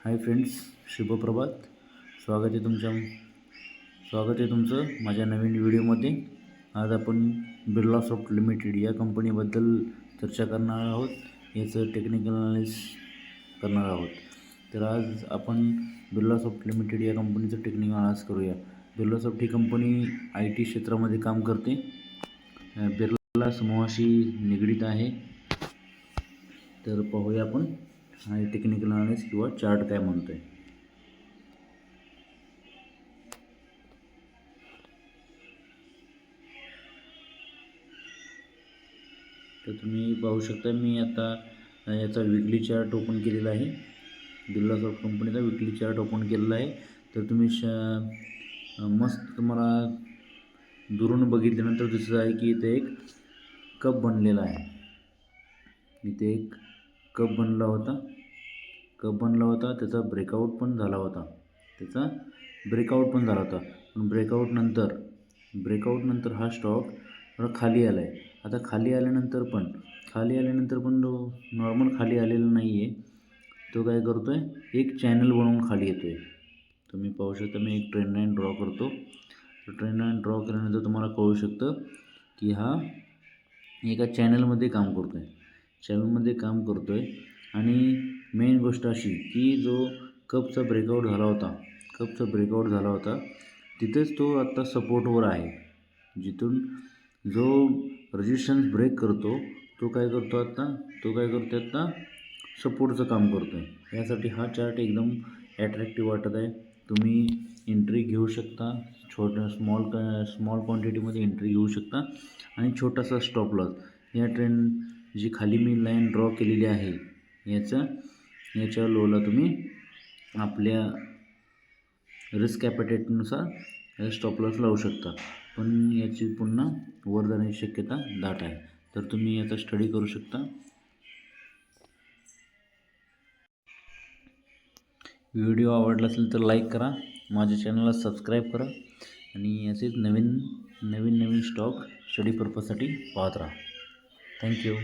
Hi friends, शुभप्रभात. स्वागत आहे तुमचं माझ्या नवीन व्हिडिओमध्ये. आज आपण बिर्ला सॉफ्ट लिमिटेड या कंपनीबद्दल चर्चा करणार आहोत. याचं टेक्निकल अनालिसिस करणार आहोत. तर आज आपण बिर्ला सॉफ्ट लिमिटेड या कंपनीचं टेक्निकल अनालिसिस करूया. Birla soft he company IT क्षेत्रामध्ये काम करते. बिर्ला समूहाशी निगडीत आहे. तर पाहूया आपण हा टेक्निकल अनालिसिस किंवा चार्ट काय म्हणतोय. तर तुम्ही पाहू शकता, मी आता याचा वीकली चार्ट ओपन केलेला आहे. बिर्ला सॉफ्ट कंपनीचा वीकली चार्ट ओपन केलेला आहे. तर तुम्ही मस्त तुम्हाला दुरून बघितल्यानंतर दिसत आहे की इथे एक कप बनलेला आहे. इथे एक कप बनला होता. त्याचा ब्रेकआउट पण झाला होता. पण ब्रेकआउट नंतर हा स्टॉक खाली आला आहे. आता खाली आल्यानंतर पण तो नॉर्मल खाली आलेला नाही आहे. तो काय करतो आहे, एक चॅनल बनवून खाली येतो आहे. तुम्ही पाहू शकता, मी एक ट्रेंड लाईन ड्रॉ करतो. तर ट्रेंड लाईन ड्रॉ केल्यानंतर तुम्हाला कळू शकतं की हा एका चॅनलमध्ये काम करतो आहे. आणि मेन गोष्ट अशी की जो कपचा ब्रेकआउट झाला होता तिथेच तो आत्ता सपोर्टवर आहे. जिथून जो रेजिस्टन्स ब्रेक करतो तो काय करतो आता सपोर्टचं काम करतो आहे. यासाठी हा चार्ट एकदम ॲट्रॅक्टिव्ह वाटत आहे. तुम्ही एंट्री घेऊ शकता, स्मॉल क्वांटिटीमध्ये एंट्री घेऊ शकता आणि छोटासा स्टॉप लॉस. या जी खाली मी लाईन ड्रॉ केलेली आहे याच्या लोला तुम्ही आपल्या रिस्क ॲपेटाईटनुसार स्टॉप लॉस लावू शकता. पण याची पुन्हा वर जाण्याची शक्यता दाट आहे. तर तुम्ही याचा स्टडी करू शकता. व्हिडिओ आवडला असेल तर लाईक करा, माझ्या चॅनलला सबस्क्राईब करा आणि असेच नवीन स्टॉक स्टडी पर्पजसाठी पाहत राहा. थँक्यू.